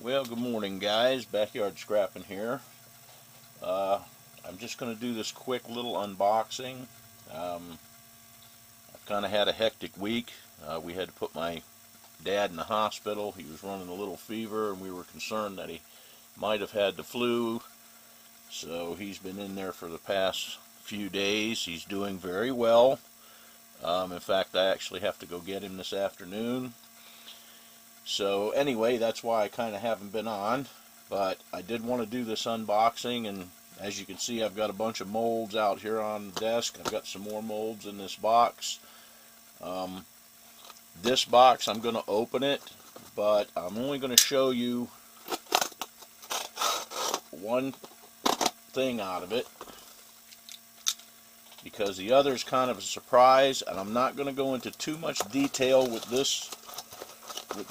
Well, good morning, guys. Backyard scrapping here. I'm just going to do this quick little unboxing. I've kind of had a hectic week. We had to put my dad in the hospital. He was running a little fever, and we were concerned that he might have had the flu. So he's been in there for the past few days. He's doing very well. In fact, I actually have to go get him this afternoon. So anyway, that's why I kind of haven't been on, but I did want to do this unboxing, and as you can see, I've got a bunch of molds out here on the desk. I've got some more molds in this box. This box, I'm going to open it, but I'm only going to show you one thing out of it, because the other is kind of a surprise, and I'm not going to go into too much detail with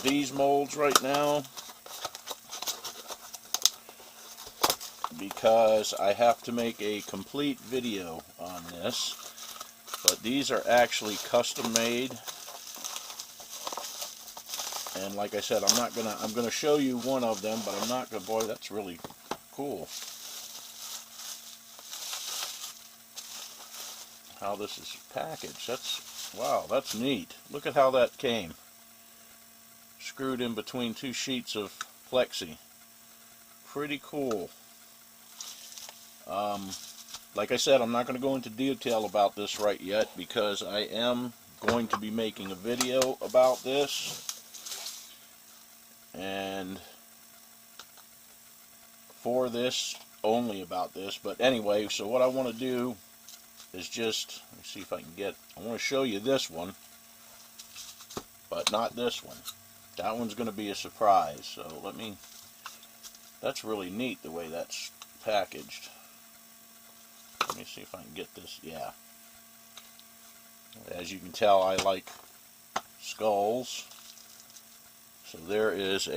these molds right now, because I have to make a complete video on this. But these are actually custom made, and like I said, I'm gonna show you one of them, but I'm not gonna. Boy, that's really cool how this is packaged. Wow, that's neat. Look at how that came. Screwed in between two sheets of plexi. Pretty cool. Like I said, I'm not going to go into detail about this right yet, because I am going to be making a video about this, and for this, only about this. But anyway, so what I want to do is just, let me see if I can I want to show you this one, but not this one. That one's going to be a surprise. So that's really neat the way that's packaged. Let me see if I can get this. Yeah. As you can tell, I like skulls. So there is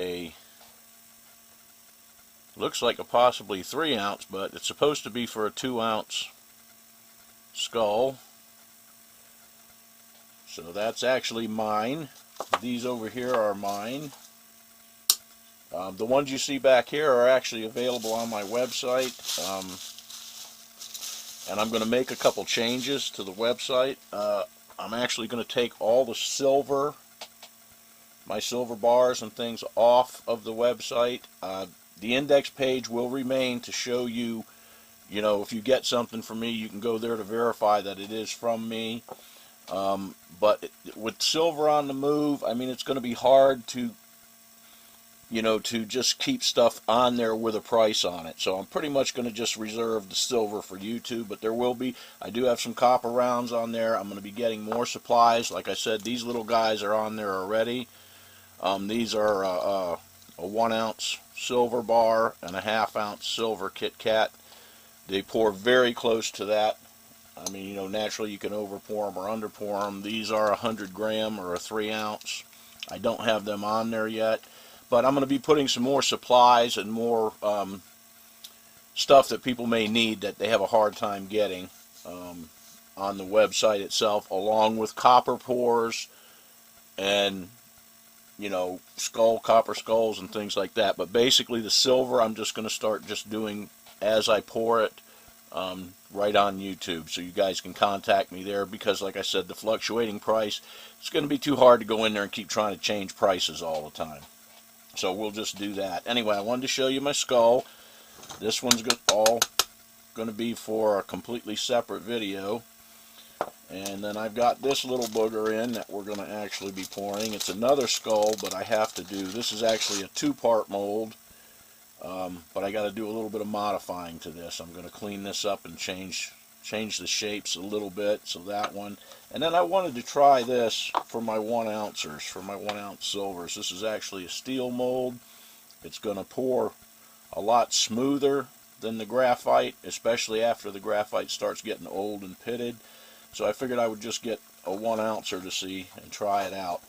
looks like a possibly 3-ounce, but it's supposed to be for a 2-ounce skull. So that's actually mine. These over here are mine. The ones you see back here are actually available on my website, and I'm going to make a couple changes to the website. I'm actually going to take all the silver, my silver bars and things, off of the website. The index page will remain to show you, if you get something from me, you can go there to verify that it is from me. But with silver on the move, it's going to be hard to, to just keep stuff on there with a price on it. So I'm pretty much going to just reserve the silver for YouTube, but I do have some copper rounds on there. I'm going to be getting more supplies. Like I said, these little guys are on there already. These are a 1-ounce silver bar and a 1/2-ounce silver Kit Kat. They pour very close to that. Naturally you can over pour them or under pour them. These are 100 gram or a 3-ounce. I don't have them on there yet, but I'm going to be putting some more supplies and more stuff that people may need that they have a hard time getting on the website itself, along with copper pours and copper skulls and things like that. But basically the silver, I'm just going to start just doing as I pour it, right on YouTube, so you guys can contact me there, because like I said, the fluctuating price, it's going to be too hard to go in there and keep trying to change prices all the time. So we'll just do that. Anyway, I wanted to show you my skull. This one's all going to be for a completely separate video. And then I've got this little booger in that we're going to actually be pouring. It's another skull, but I have to do, this is actually a 2-part mold. But I got to do a little bit of modifying to this. I'm going to clean this up and change the shapes a little bit. So that one. And then I wanted to try this for my 1-ouncers, for my 1-ounce silvers. This is actually a steel mold. It's going to pour a lot smoother than the graphite, especially after the graphite starts getting old and pitted. So I figured I would just get a 1-ouncer to see and try it out.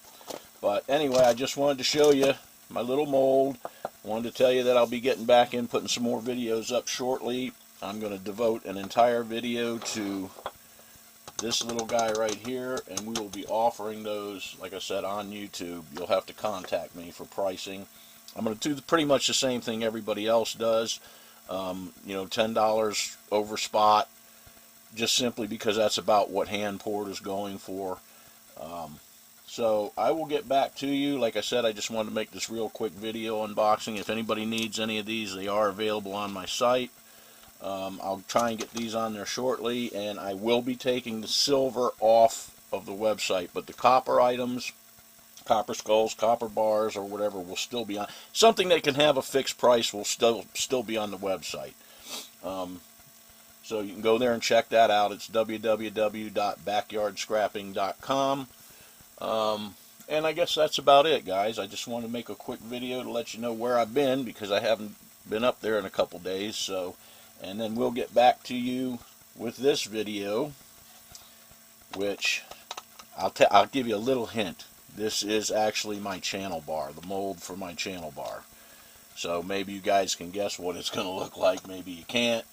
But anyway, I just wanted to show you my little mold. I wanted to tell you that I'll be getting back in, putting some more videos up shortly. I'm going to devote an entire video to this little guy right here, and we will be offering those, like I said, on YouTube. You'll have to contact me for pricing. I'm going to do pretty much the same thing everybody else does. You know, $10 over spot, just simply because that's about what hand poured is going for. So I will get back to you. Like I said, I just wanted to make this real quick video unboxing. If anybody needs any of these, they are available on my site. I'll try and get these on there shortly, and I will be taking the silver off of the website, but the copper items, copper skulls, copper bars, or whatever will still be on. Something that can have a fixed price will still be on the website. So you can go there and check that out. It's www.backyardscrapping.com. And I guess that's about it, guys. I just wanted to make a quick video to let you know where I've been, because I haven't been up there in a couple days. So, and then we'll get back to you with this video, which I'll give you a little hint. This is actually my channel bar, the mold for my channel bar. So maybe you guys can guess what it's going to look like. Maybe you can't.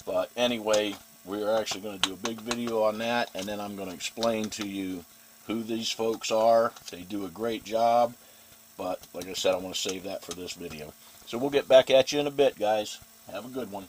But anyway, we're actually going to do a big video on that, and then I'm going to explain to you who these folks are. They do a great job, but like I said, I want to save that for this video. So we'll get back at you in a bit, guys. Have a good one.